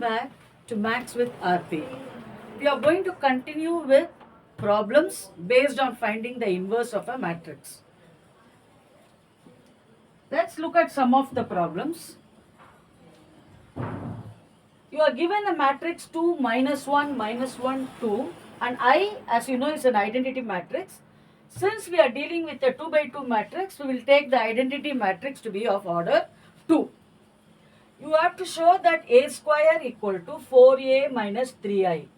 back to Max with RP. We are going to continue with problems based on finding the inverse of a matrix. Let's look at some of the problems. You are given a matrix 2, -1, -1, 2, and I, as you know, is an identity matrix. Since we are dealing with a 2 by 2 matrix, we will take the identity matrix to be of order 2. You have to show that a square equal to 4a minus 3i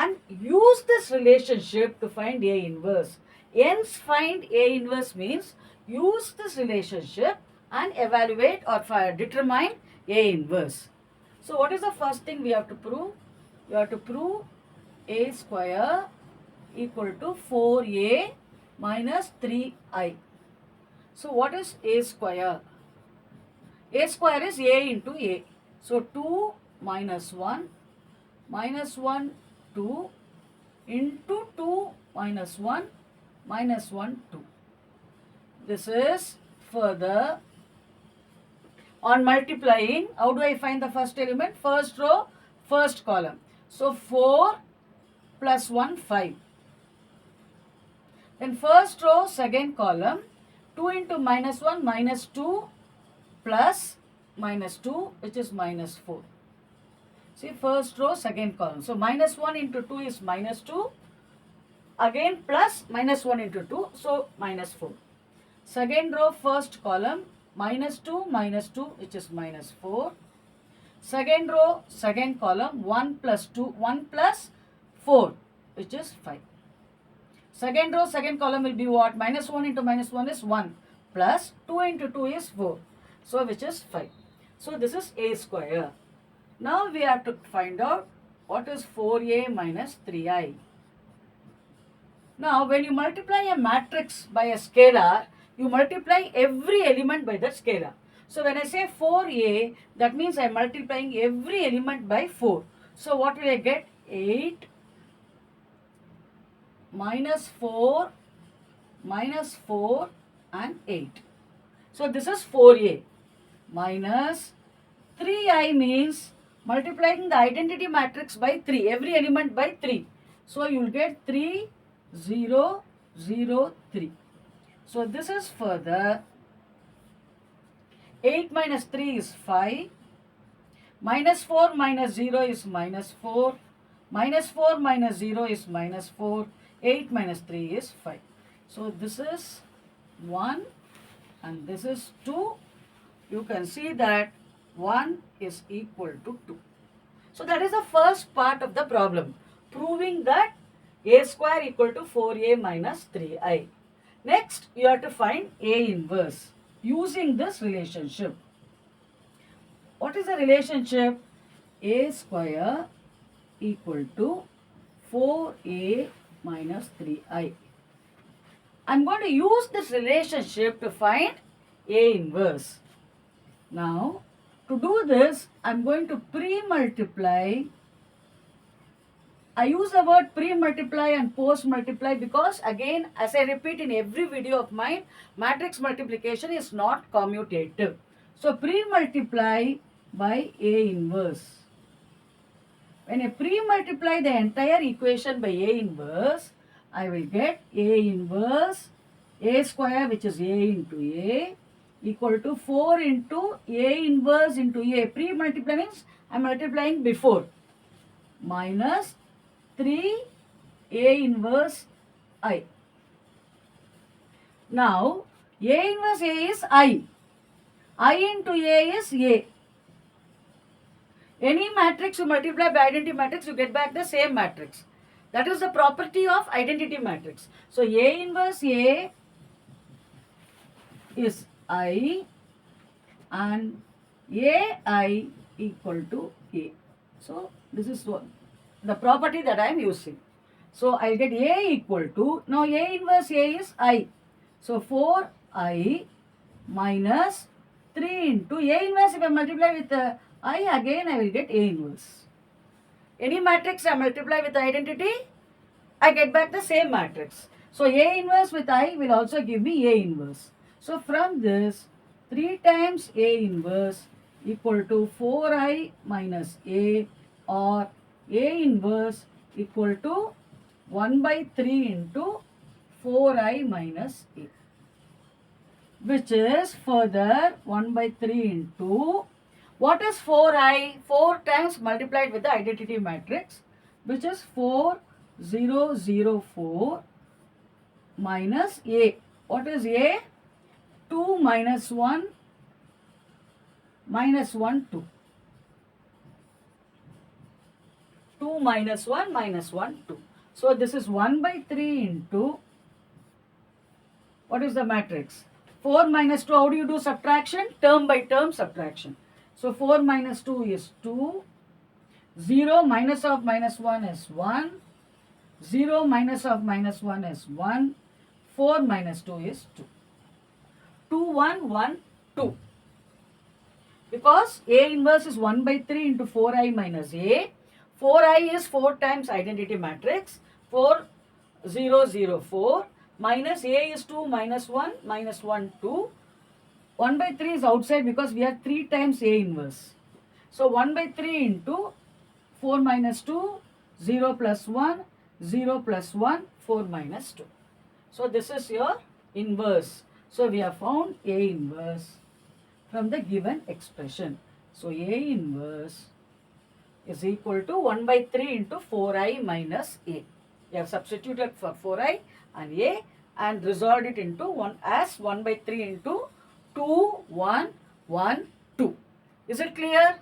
and use this relationship to find a inverse. Hence, find a inverse means use this relationship and evaluate or determine a inverse. So, what is the first thing we have to prove? You have to prove a square equal to 4a minus 3i. So, what is a square? A square is a into a. So 2 minus 1 minus 1 2 into 2 minus 1 minus 1 2. This is further on multiplying. How do I find the first element? First row, first column. So 4 plus 1 5. Then first row, second column, 2 into minus 1 minus 2 plus minus 2, which is minus 4. See, first row, second column. So, minus 1 into 2 is minus 2. Again, plus minus 1 into 2. So, minus 4. Second row, first column, minus 2, which is minus 4. Second row, second column, 1 plus 2, 1 plus 4, which is 5. Second row, second column will be what? Minus 1 into minus 1 is 1. Plus 2 into 2 is 4. So, which is 5. So, this is a square. Now, we have to find out what is 4a minus 3i. Now, when you multiply a matrix by a scalar, you multiply every element by that scalar. So, when I say 4a, that means I am multiplying every element by 4. So, what will I get? 8 minus 4 and 8. So, this is 4a. Minus 3i means multiplying the identity matrix by 3, every element by 3. So, you will get 3, 0, 0, 3. So, this is further 8 minus 3 is 5, minus 4 minus 0 is minus 4, minus 4 minus 0 is minus 4, 8 minus 3 is 5. So, this is 1 and this is 2. You can see that 1 is equal to 2. So, that is the first part of the problem, proving that a square equal to 4a minus 3i. Next, you have to find a inverse using this relationship. What is the relationship? A square equal to 4a minus 3i. I am going to use this relationship to find a inverse. Now, to do this, I am going to pre-multiply. I use the word pre-multiply and post-multiply because, again, as I repeat in every video of mine, matrix multiplication is not commutative. So, pre-multiply by A inverse. When I pre-multiply the entire equation by A inverse, I will get A inverse A square, which is A into A, equal to 4 into A inverse into A. Pre-multiply means I am multiplying before. Minus 3 A inverse I. Now, A inverse A is I. I into A is A. Any matrix you multiply by identity matrix, you get back the same matrix. That is the property of identity matrix. So, A inverse A is I and AI equal to A. So, this is the property that I am using. So, I will get A equal to, now A inverse A is I. So, 4I minus 3 into A inverse, if I multiply with I, again I will get A inverse. Any matrix I multiply with identity, I get back the same matrix. So, A inverse with I will also give me A inverse. So, from this, 3 times A inverse equal to 4i minus A, or A inverse equal to 1 by 3 into 4i minus A, which is further 1 by 3 into, what is 4i? 4 times multiplied with the identity matrix, which is 4, 0, 0, 4 minus A. What is A? 2 minus 1 minus 1, 2. 2 minus 1 minus 1, 2. So this is 1 by 3 into, what is the matrix? 4 minus 2, how do you do subtraction? Term by term subtraction. So 4 minus 2 is 2. 0 minus of minus 1 is 1. 0 minus of minus 1 is 1. 4 minus 2 is 2. 2, 1, 1, 2. Because A inverse is 1 by 3 into 4i minus A. 4i is 4 times identity matrix. 4, 0, 0, 4. Minus A is 2 minus 1 minus 1, 2. 1 by 3 is outside because we have 3 times A inverse. So 1 by 3 into 4 minus 2, 0 plus 1, 0 plus 1, 4 minus 2. So this is your inverse. So we have found A inverse from the given expression. So A inverse is equal to 1 by 3 into 4i minus A. We have substituted for 4i and A and resolved it into 1 as 1 by 3 into 2, 1, 1, 2. Is it clear?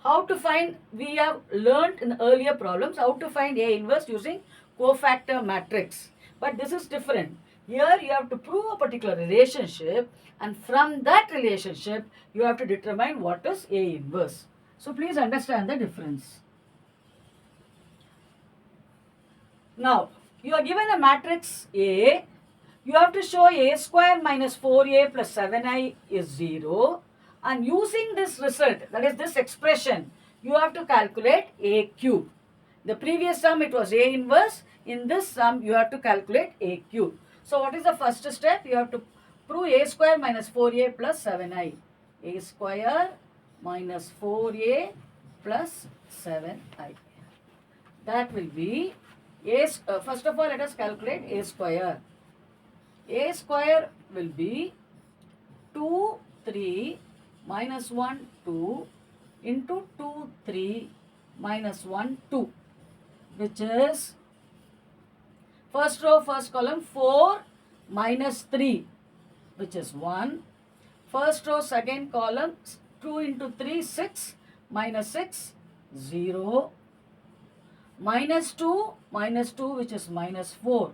How to find, we have learnt in earlier problems how to find A inverse using cofactor matrix. But this is different. Here you have to prove a particular relationship, and from that relationship you have to determine what is A inverse. So please understand the difference. Now you are given a matrix A. You have to show A square minus 4a plus 7i is 0. And using this result, that is this expression, you have to calculate A cube. The previous sum it was A inverse. In this sum you have to calculate A cube. So what is the first step? You have to prove A square minus 4a plus 7i. A square minus 4a plus 7i. That will be first of all let us calculate A square. A square will be 2, 3 minus 1, 2 into 2, 3 minus 1, 2, which is first row, first column 4 minus 3, which is 1. First row, second column 2 into 3, 6 minus 6, 0. Minus 2, which is minus 4.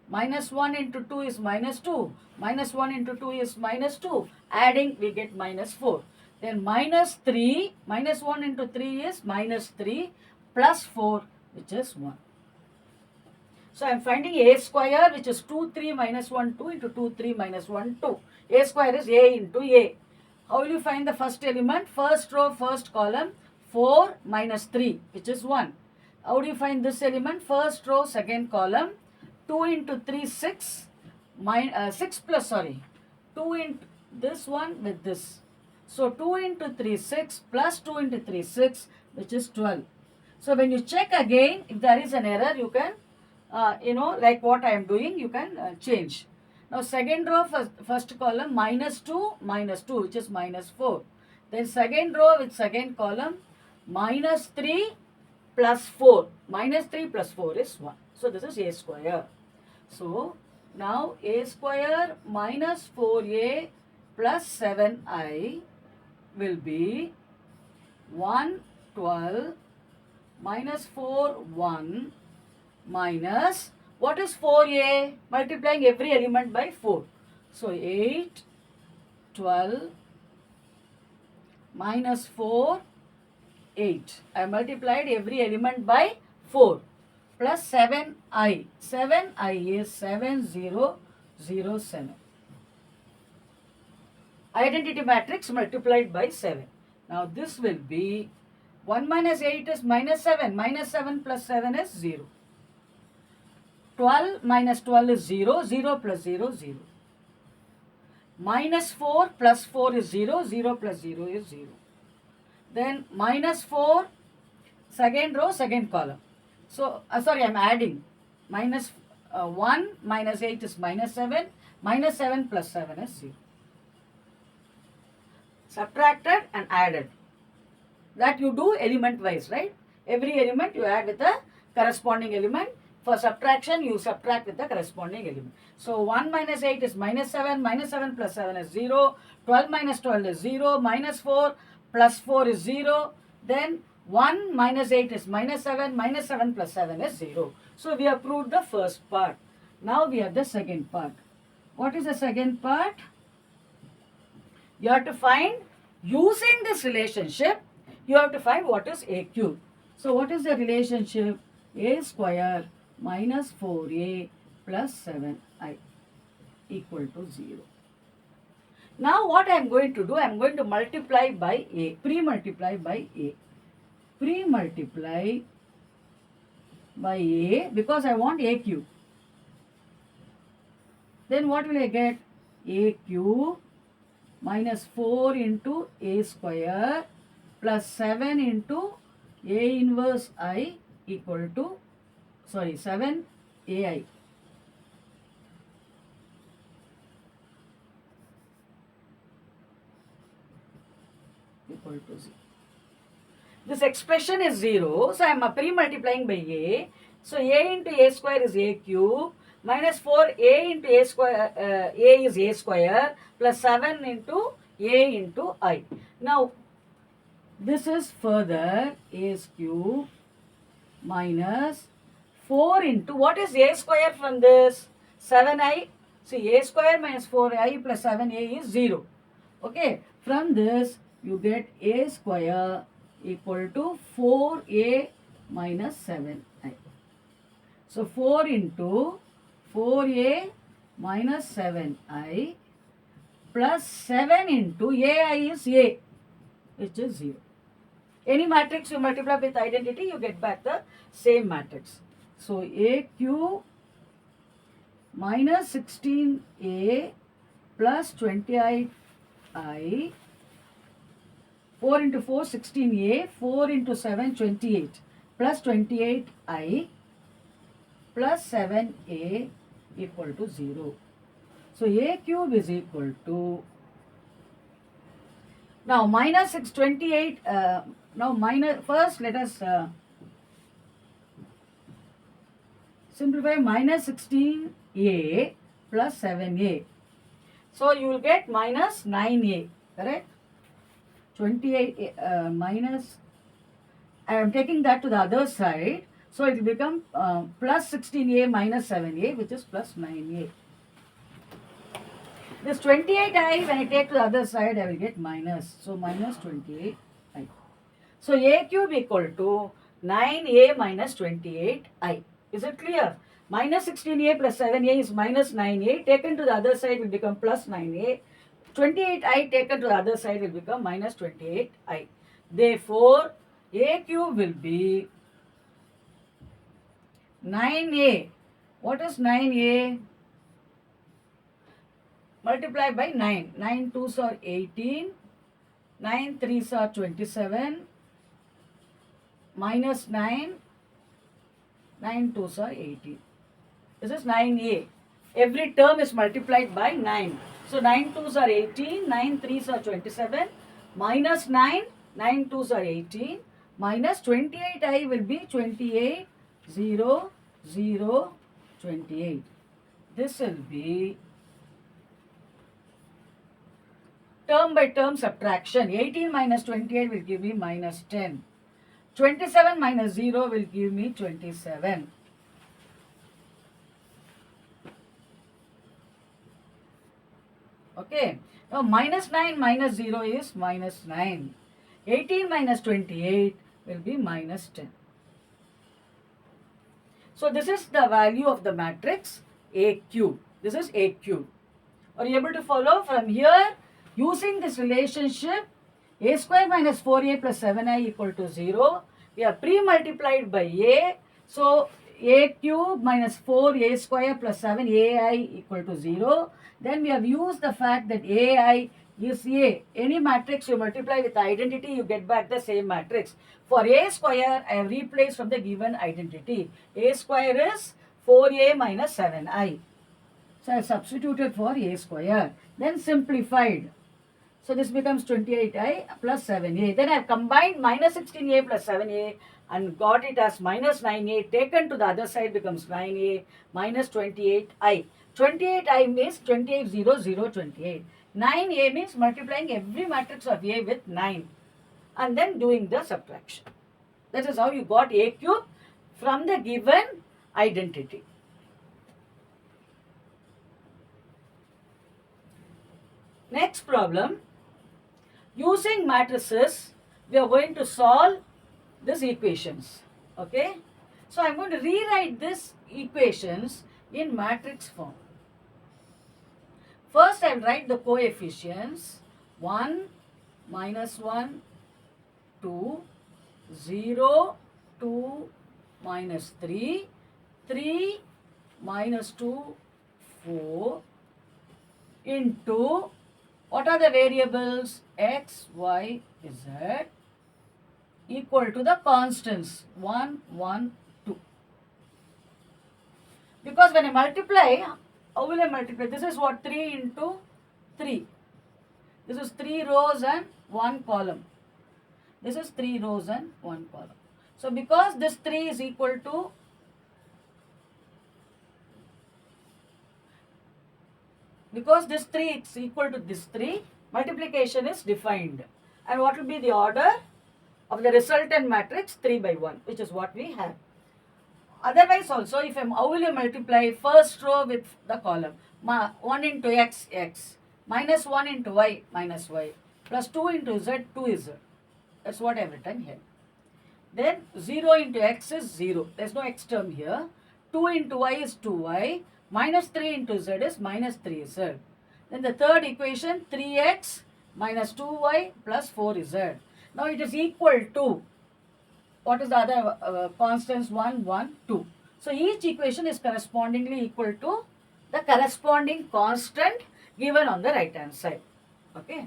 Minus 1 into 2 is minus 2. Minus 1 into 2 is minus 2. Adding, we get minus 4. Then minus 3, minus 1 into 3 is minus 3 plus 4, which is 1. So I am finding A square, which is 2, 3 minus 1, 2 into 2, 3 minus 1, 2. A square is A into A. How will you find the first element? First row, first column, 4 minus 3, which is 1. How do you find this element? First row, second column, 2 into 3, 6, 6 plus, 2 into this one with this. So 2 into 3, 6 plus 2 into 3, 6, which is 12. So when you check again, if there is an error, you can, like what I am doing, you can change. Now second row, first column, minus 2, which is minus 4. Then second row with second column, minus 3 plus 4. Minus 3 plus 4 is 1. So this is A square. So now A square minus 4a plus 7i will be 112 minus 4, 1 minus, what is 4a? Multiplying every element by 4. So 8, 12 minus 4, 8. I multiplied every element by 4 plus 7i. 7i is 7007. Identity matrix multiplied by 7. Now this will be 1 minus 8 is minus 7. Minus 7 plus 7 is 0. 12 minus 12 is 0. 0 plus 0, 0. Minus 4 plus 4 is 0. 0 plus 0 is 0. then minus 4, second row, second column. So, sorry, I am adding. Minus 1 minus 8 is minus 7. Minus 7 plus 7 is 0. Subtracted and added. That you do element wise, right? Every element you add with the corresponding element. For subtraction, you subtract with the corresponding element. So 1 minus 8 is minus 7. Minus 7 plus 7 is 0. 12 minus 12 is 0. Minus 4 plus 4 is 0. Then 1 minus 8 is minus 7. Minus 7 plus 7 is 0. So we have proved the first part. Now we have the second part. What is the second part? You have to find, using this relationship, you have to find what is a cube. So what is the relationship? A square minus 4a plus 7i equal to 0. Now what I am going to do, I am going to multiply by a, pre-multiply by a. Pre-multiply by a because I want a cube. Then what will I get? A cube minus 4 into a square plus 7 into a inverse I equal to, 7 ai. Equal to 0. This expression is 0, so I am pre-multiplying by a. So a into a square is a cube minus 4a into a square, a is a square plus 7 into a into I. Now this is further a cube minus 4 into, what is a square from this? 7i. See, a square minus 4i plus 7a is 0. Okay, from this you get a square equal to 4a minus 7i. So 4 into 4a minus 7i plus 7 into ai is a, which is 0. Any matrix you multiply with identity, you get back the same matrix. So a cube minus 16a plus 28i, 4 into 4, 16a, 4 into 7, 28, plus 28i plus 7a equal to 0. So a cube is equal to, now minus 628, now minus, first let us simplify minus 16a plus 7a. So you will get minus 9a, correct? 28 minus, I am taking that to the other side. So it will become plus 16a minus 7a, which is plus 9a. This 28i, when I take to the other side, I will get minus. So minus 28i. So a cube equal to 9a minus 28i. Is it clear? Minus 16a plus 7a is minus 9a. Taken to the other side will become plus 9a. 28i taken to the other side will become minus 28i. Therefore, a cube will be 9a. What is 9a? Multiply by 9. 9 2s are 18. 9 3s are 27. Minus 9. 9 2s are 18. This is 9a. Every term is multiplied by 9. So 9 2s are 18. 9 3s are 27. Minus 9. 9 2s are 18. Minus 28i will be 28. 0, 0, 28. This will be term by term subtraction. 18 minus 28 will give me minus 10. 27 minus 0 will give me 27. Okay. Now minus 9 minus 0 is minus 9. 18 minus 28 will be minus 10. So this is the value of the matrix A cube. This is A cube. Are you able to follow? From here, using this relationship, a square minus 4a plus 7i equal to 0. We have pre-multiplied by a. So a cube minus 4a square plus 7ai equal to 0. Then we have used the fact that ai is A. Any matrix you multiply with identity, you get back the same matrix. For A square, I have replaced from the given identity. A square is 4A minus 7I. So I have substituted for A square. Then simplified. So this becomes 28I plus 7A. Then I have combined minus 16A plus 7A and got it as minus 9A. Taken to the other side becomes 9A minus 28I. 28I means 28, 0, 0, 28. 9A means multiplying every matrix of A with 9 and then doing the subtraction. That is how you got A cube from the given identity. Next problem. Using matrices, we are going to solve these equations. Okay. So I am going to rewrite these equations in matrix form. First, I will write the coefficients 1, minus 1, 2, 0, 2, minus 3, 3, minus 2, 4, into what are the variables? X, Y, Z equal to the constants 1, 1, 2. Because when I multiply, how will I multiply? This is what? 3 into 3. This is 3 rows and 1 column. This is 3 rows and 1 column. So because this 3 is equal to because this 3 is equal to this 3, multiplication is defined. And what will be the order of the resultant matrix? 3 by 1, which is what we have. Otherwise also, if how will you multiply first row with the column? 1 into x, x, minus 1 into y, minus y, plus 2 into z, 2z. That's what I have written here. Then 0 into x is 0. There's no x term here. 2 into y is 2y. Minus 3 into z is minus 3z. Then the third equation, 3x minus 2y plus 4z. Now it is equal to, what is the other constants? 1, 1, 2. So each equation is correspondingly equal to the corresponding constant given on the right hand side. Okay.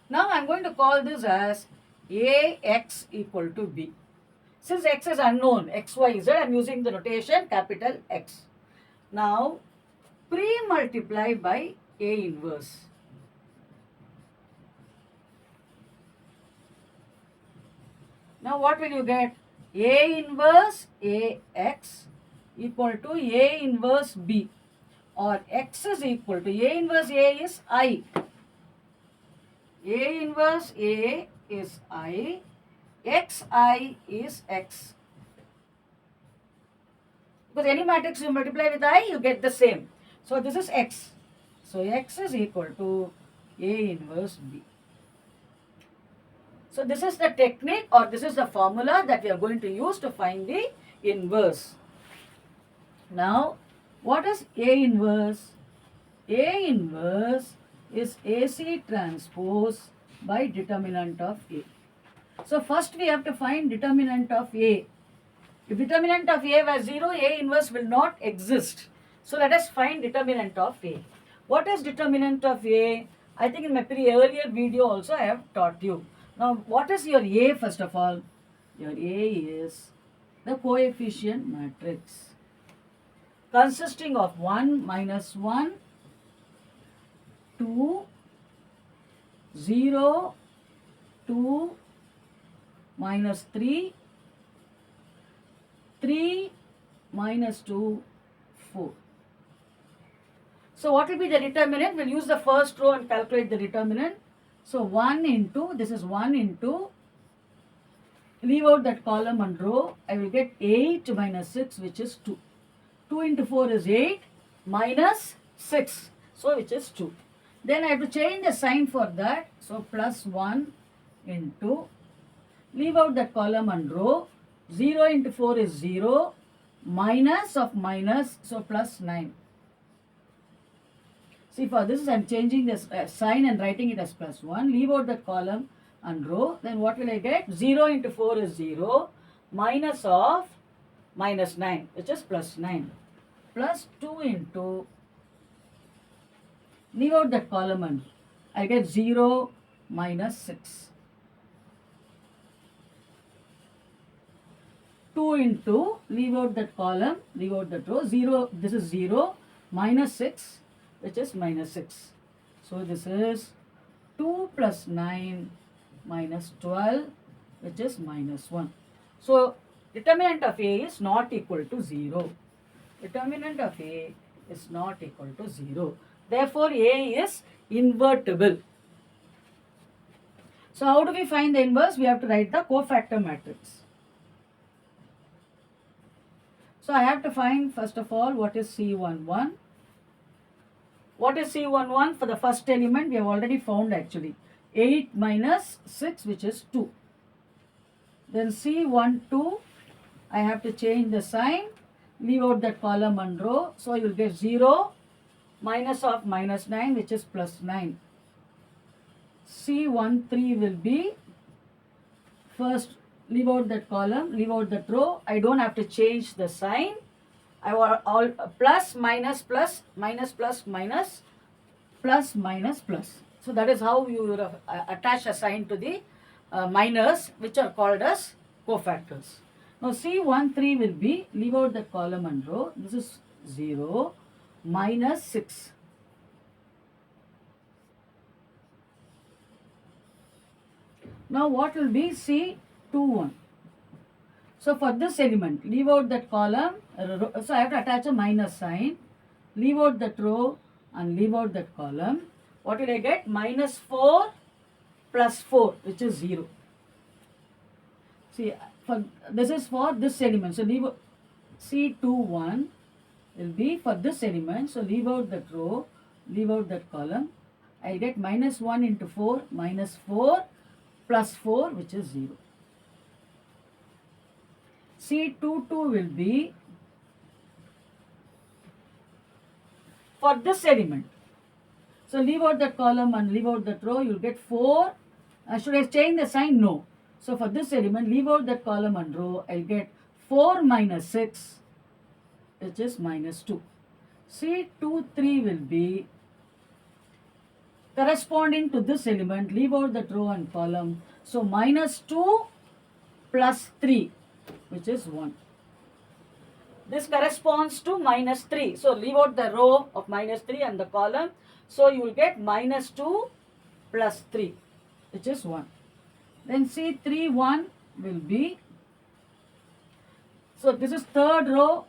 Now I am going to call this as Ax equal to B. Since x is unknown, x, y, z, I am using the notation capital X. Now, pre-multiply by A inverse. Now, what will you get? A inverse Ax equal to A inverse B, or X is equal to A inverse A is I. A inverse A is I. Xi is x. Because any matrix you multiply with I, you get the same. So this is x. So x is equal to A inverse B. So this is the technique, or this is the formula that we are going to use to find the inverse. Now, what is A inverse? A inverse is AC transpose by determinant of A. So first we have to find determinant of A. If determinant of A was 0, A inverse will not exist. So let us find determinant of A. What is determinant of A? I think in my earlier video also I have taught you. Now what is your A first of all? Your A is the coefficient matrix consisting of 1, minus 1, 2, 0, 2, minus 3, 3, minus 2, 4. So what will be the determinant? We'll use the first row and calculate the determinant. So 1 into, this is 1 into, leave out that column and row, I will get 8 minus 6, which is 2. 2 into 4 is 8 minus 6, so which is 2. Then I have to change the sign for that. So plus 1 into, leave out that column and row, 0 into 4 is 0, minus of minus, so plus 9. See, for this I am changing this sign and writing it as plus 1. Leave out that column and row. Then what will I get? 0 into 4 is 0, minus of minus 9, which is plus 9. Plus 2 into leave out that column and I get 0 minus 6. 2 into, leave out that column, leave out that row, 0, this is 0, minus 6, which is minus 6. So this is 2 plus 9 minus 12, which is minus 1. So determinant of A is not equal to 0. Determinant of A is not equal to 0. Therefore, A is invertible. So how do we find the inverse? We have to write the cofactor matrix. So I have to find, first of all, what is C11. What is C11? For the first element, we have already found actually. 8 minus 6, which is 2. Then C12, I have to change the sign, leave out that column and row. So you will get 0 minus of minus 9, which is plus 9. C13 will be, first leave out that column, leave out that row. I don't have to change the sign. I want all plus, minus, plus, minus, plus, minus, plus, minus, plus. So that is how you attach a sign to the minors, which are called as cofactors. Now C13 will be, leave out the column and row. This is 0 minus 6. Now what will be C21? So for this element, leave out that column. So I have to attach a minus sign. Leave out that row and leave out that column. What will I get? Minus 4 plus 4, which is 0. See, this is for this element. So leave C21 will be for this element. So leave out that row, leave out that column. I get minus 1 into 4, minus 4 plus 4, which is 0. C22 will be for this element. So leave out that column and leave out that row, you will get 4. Should I change the sign? No. So for this element, leave out that column and row, I will get 4 minus 6, which is minus 2. C23 will be corresponding to this element, leave out that row and column. So minus 2 plus 3, which is 1. This corresponds to minus 3. So leave out the row of minus 3 and the column. So you will get minus 2 plus 3, which is 1. Then C31 will be, so this is third row,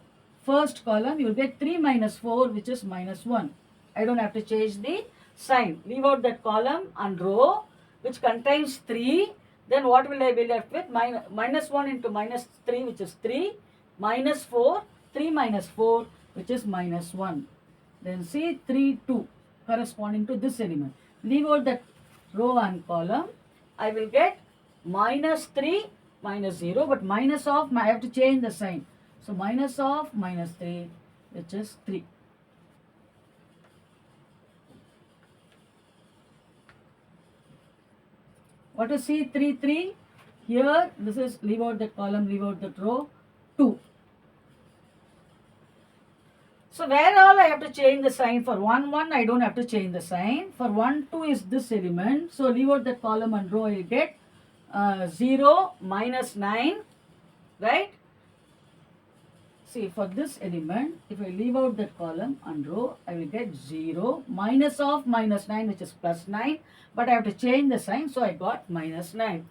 first column. You will get 3 minus 4, which is minus 1. I don't have to change the sign. Leave out that column and row, which contains 3. Then what will I be left with? Minus 1 into minus 3, which is 3. Minus 4, 3 minus 4, which is minus 1. Then C32 corresponding to this element. Leave out that row and column. I will get minus 3 minus 0, but minus of, I have to change the sign. So minus of minus 3, which is 3. What is C33? Here, this is leave out that column, leave out that row, 2. So where all I have to change the sign? For 1, 1, I don't have to change the sign. For 1, 2 is this element. So leave out that column and row, I will get 0 minus 9, right? See, for this element, if I leave out that column and row, I will get 0 minus of minus 9, which is plus 9. But I have to change the sign, so I got minus 9.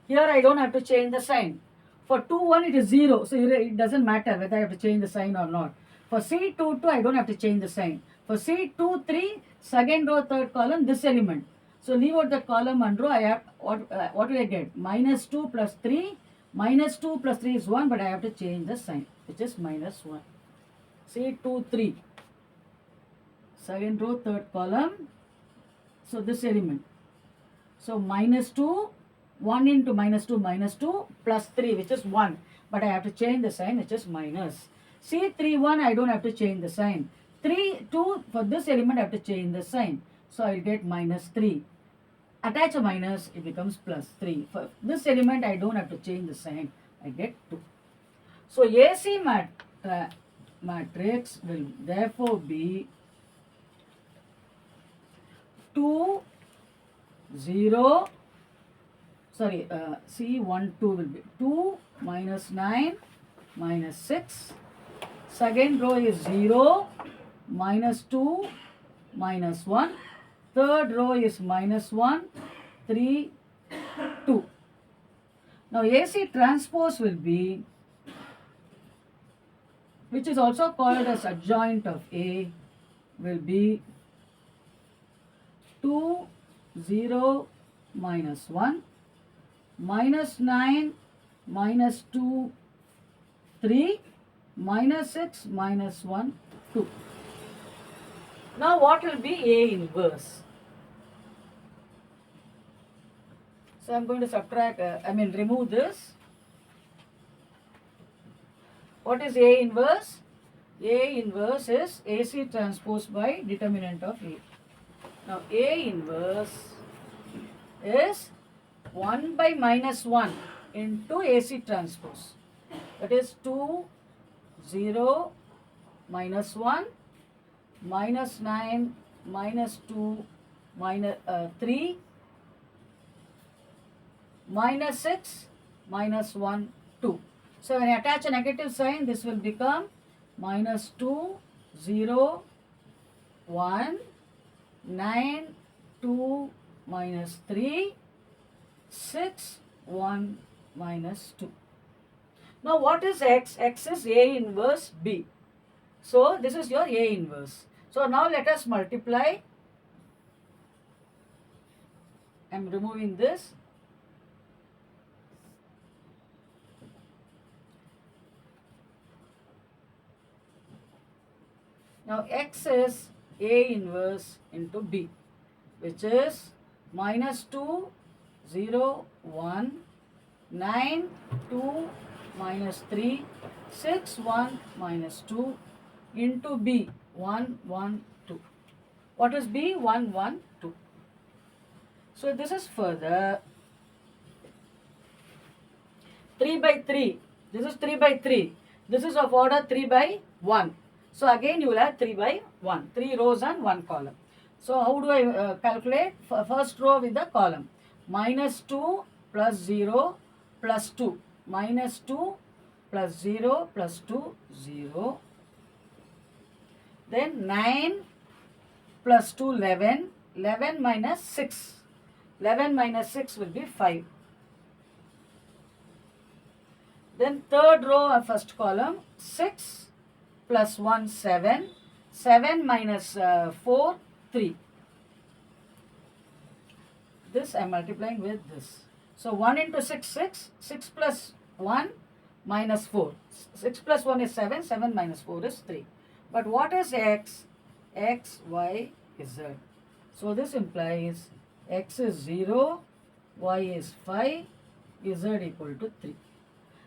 Here I don't have to change the sign. For 2, 1, it is 0. So it doesn't matter whether I have to change the sign or not. For C22, I don't have to change the sign. For C23, second row, third column, this element. So leave out the column and row. I have what will I get? Minus 2 plus 3. Minus 2 plus 3 is 1, but I have to change the sign, which is minus 1. C23, second row, third column. So this element. So minus 2, 1 into minus 2 plus 3, which is 1. But I have to change the sign, which is minus. C31, I don't have to change the sign. 2, for this element, I have to change the sign. So I will get minus 3. Attach a minus, it becomes plus 3. For this element, I don't have to change the sign. I get 2. So AC matrix will therefore be 2, 0, sorry, C 1, 2 will be 2 minus 9 minus 6. Second row is 0, minus 2, minus 1. Third row is minus 1, 3, 2. Now AC transpose will be, which is also called as adjoint of A, will be 2, 0, minus 1, minus 9, minus 2, 3, minus 6, minus 1, 2. Now what will be A inverse? So I am going to subtract, remove this. What is A inverse? A inverse is AC transpose by determinant of A. Now A inverse is 1 by minus 1 into AC transpose. That is 2, 0, minus 1, minus 9, minus 2, minus 3, minus 6, minus 1, 2. So when I attach a negative sign, this will become minus 2, 0, 1, 9, 2, minus 3, 6, 1, minus 2. Now what is X? X is A inverse B. So this is your A inverse. So now let us multiply. I am removing this. Now X is A inverse into B, which is minus 2, 0, 1, 9, 2, minus 3, 6, 1, minus 2 into B, 1, 1, 2. What is B? 1, 1, 2. So this is further 3 by 3. This is 3 by 3. This is of order 3 by 1. So again you will have 3 by 1. 3 rows and 1 column. So how do I calculate? First row with the column. Minus 2 plus 0 plus 2. Minus 2 plus 0 plus 2, 0. Then 9 plus 2, 11. 11 minus 6. 11 minus 6 will be 5. Then third row of first column, 6 plus 1, 7. 7 minus 4, 3. This I am multiplying with this. So 1 into 6, 6. 6 plus 1 minus 4. 6 plus 1 is 7. 7 minus 4 is 3. But what is X? X, Y, Z. So this implies X is 0, Y is 5, Z equal to 3.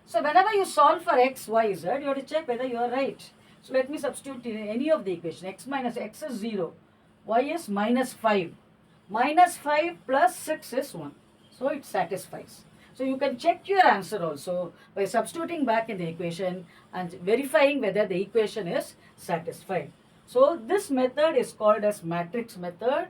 So whenever you solve for X, Y, Z, you have to check whether you are right. So let me substitute in any of the equation. X minus X is 0. Y is minus 5. Minus 5 plus 6 is 1. So it satisfies. So you can check your answer also by substituting back in the equation and verifying whether the equation is satisfied. So this method is called as matrix method,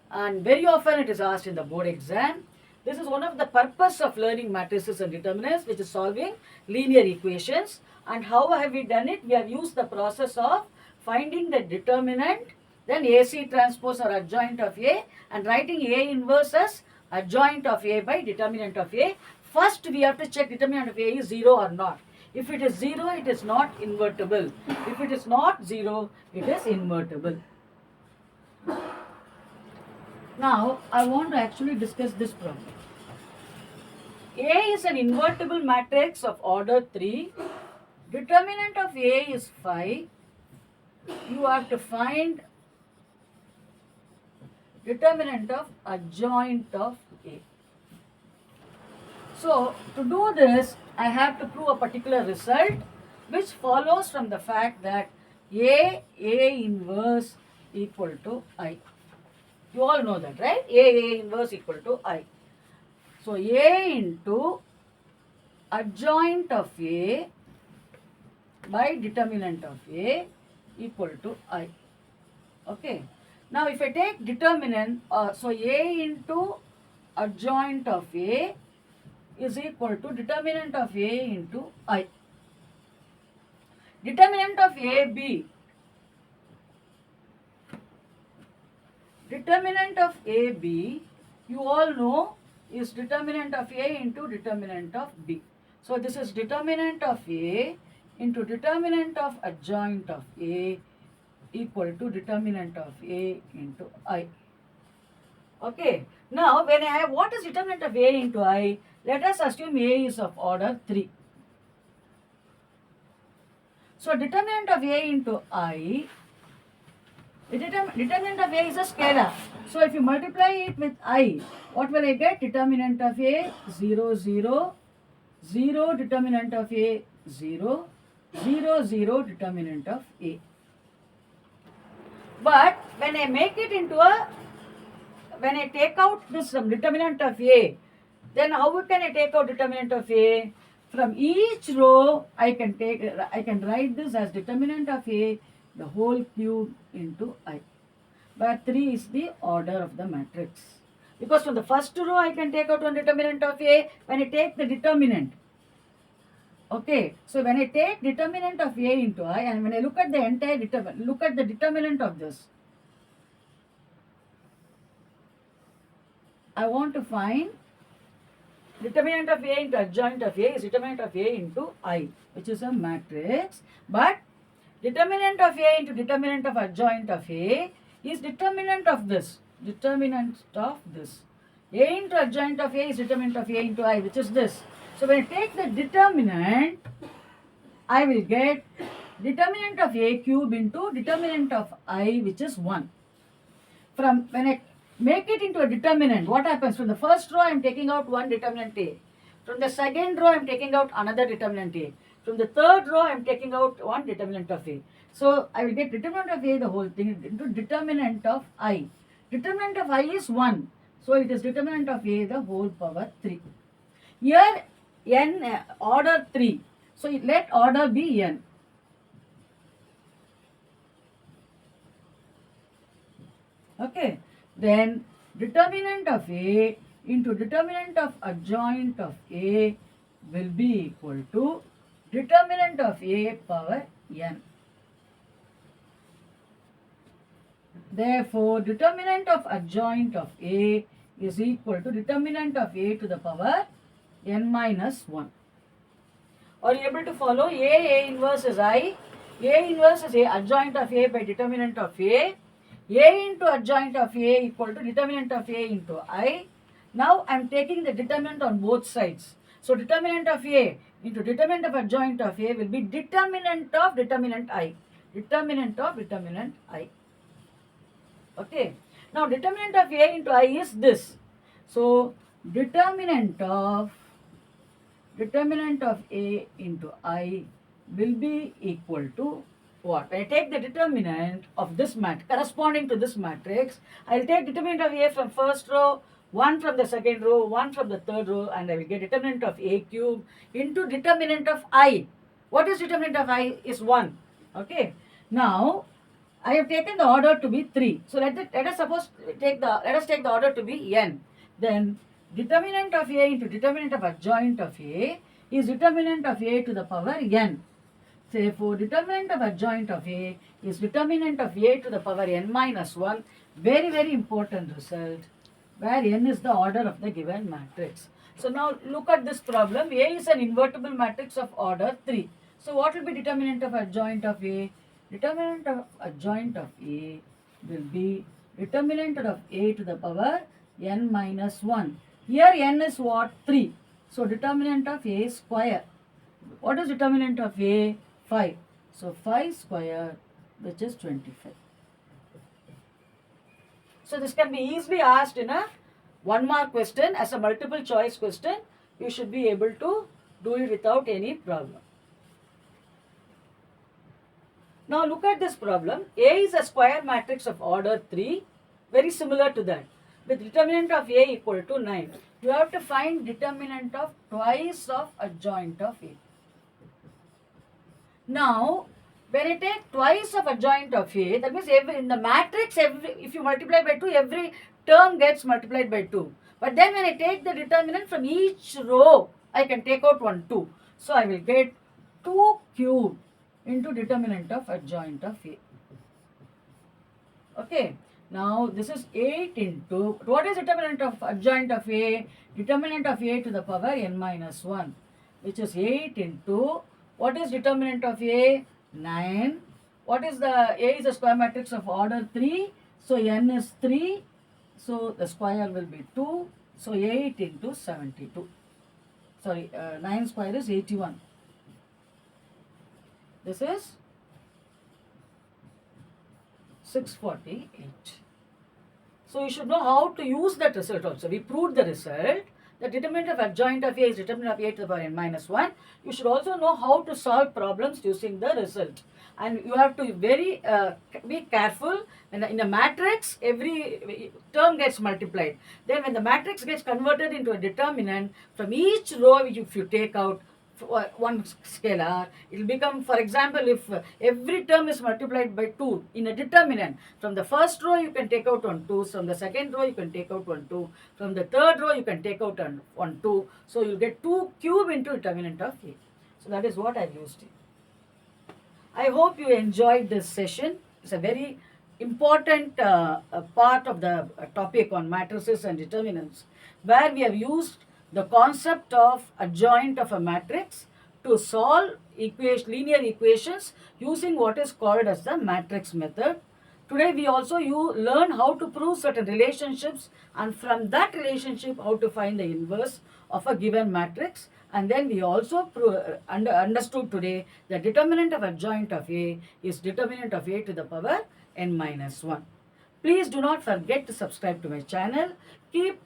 and very often it is asked in the board exam. This is one of the purpose of learning matrices and determinants, which is solving linear equations. And how have we done it? We have used the process of finding the determinant, then AC transpose or adjoint of A, and writing A inverse as adjoint of A by determinant of A. First we have to check determinant of A is 0 or not. If it is 0, it is not invertible. If it is not 0, it is invertible. Now I want to actually discuss this problem. A is an invertible matrix of order 3. Determinant of A is 5. You have to find determinant of adjoint of A. So to do this, I have to prove a particular result which follows from the fact that A inverse equal to I. You all know that, right? A inverse equal to I. So A into adjoint of A by determinant of A equal to I. Okay. Now if I take determinant, so A into adjoint of A is equal to determinant of A into I. Determinant of AB, determinant of AB, you all know, is determinant of A into determinant of B. So this is determinant of A into determinant of adjoint of A equal to determinant of A into I. Okay. Now when I have what is determinant of A into I, let us assume A is of order 3. So determinant of A into I, the determinant of A is a scalar. So if you multiply it with I, what will I get? Determinant of A 0, 0, 0, determinant of A 0, 0, 0, determinant of A. But when I make it into a, when I take out this determinant of A, then how can I take out determinant of A? From each row, I can write this as determinant of A, the whole cube into I, where 3 is the order of the matrix. Because from the first row, I can take out one determinant of A when I take the determinant. Okay, so when I take determinant of A into I, and when I look at the entire determinant, look at the determinant of this. I want to find determinant of A into adjoint of A is determinant of A into I, which is a matrix. But determinant of A into determinant of adjoint of A is determinant of this. Determinant of this. A into adjoint of A is determinant of A into I, which is this. So when I take the determinant, I will get determinant of A cube into determinant of I, which is 1. From when I make it into a determinant, what happens? From the first row, I am taking out one determinant A. From the second row, I am taking out another determinant A. From the third row, I am taking out one determinant of A. So I will get determinant of A, the whole thing, into determinant of I. Determinant of I is 1. So it is determinant of A, the whole power 3. Here, n order 3. So let order be n. Okay. Then determinant of A into determinant of adjoint of A will be equal to determinant of A power n. Therefore, determinant of adjoint of A is equal to determinant of A to the power n minus 1. Are you able to follow? A inverse is I. A inverse is A adjoint of A by determinant of A. A into adjoint of A equal to determinant of A into I. Now I am taking the determinant on both sides. So determinant of A into determinant of adjoint of A will be determinant of determinant I. Determinant of determinant I. Okay. Now determinant of A into I is this. So determinant of A into I will be equal to what? I take the determinant of this matrix corresponding to this matrix. I will take determinant of A from first row, 1 from the second row, 1 from the third row, and I will get determinant of A cube into determinant of I. What is determinant of I? Is 1. Okay. Now I have taken the order to be 3. So let us take the order to be n. Then determinant of A into determinant of adjoint of A is determinant of A to the power n. Therefore, determinant of adjoint of A is determinant of A to the power n minus 1. Very, very important result, where n is the order of the given matrix. So now look at this problem. A is an invertible matrix of order 3. So what will be determinant of adjoint of A? Determinant of adjoint of A will be determinant of A to the power n minus 1. Here n is what? 3. So determinant of A square. What is determinant of A? 5. So 5 square, which is 25. So this can be easily asked in a 1 mark question as a multiple choice question. You should be able to do it without any problem. Now look at this problem. A is a square matrix of order 3, very similar to that, with determinant of A equal to 9. You have to find determinant of twice of adjoint of A. Now, When I take twice of adjoint of A, that means every in the matrix, if you multiply by 2, every term gets multiplied by 2. But then when I take the determinant from each row, I can take out 1, 2. So I will get 2 cube into determinant of adjoint of A. Okay. Now this is 8 into, what is determinant of adjoint of A? Determinant of A to the power n minus 1, which is 8 into, what is determinant of A? 9. What is the, A is a square matrix of order 3, so n is 3, so the square will be 2, so 8 into 72. Sorry, 9 square is 81. This is 648. So you should know how to use that result also. We proved the result. The determinant of adjoint of A is determinant of A to the power n minus 1. You should also know how to solve problems using the result. And you have to be careful. When in a matrix, every term gets multiplied. Then when the matrix gets converted into a determinant, from each row, if you take out one scalar, it will become, for example, if every term is multiplied by 2 in a determinant, from the first row you can take out 1 2, from the second row you can take out 1 2, from the third row you can take out 1 2, so you get 2 cube into determinant of A. So that is what I used here. I hope you enjoyed this session. It's a very important part of the topic on matrices and determinants, where we have used the concept of adjoint of a matrix to solve linear equations using what is called as the matrix method. Today we also learn how to prove certain relationships, and from that relationship how to find the inverse of a given matrix. And then we also understood today the determinant of adjoint of A is determinant of A to the power n minus 1. Please do not forget to subscribe to my channel. Keep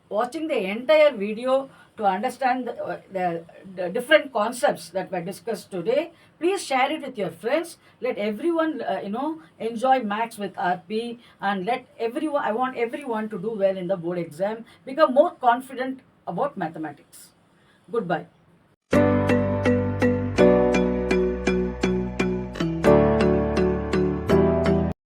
watching the entire video to understand the different concepts that were discussed today. Please share it with your friends. Let everyone enjoy maths with RP, and I want everyone to do well in the board exam, become more confident about mathematics. Goodbye.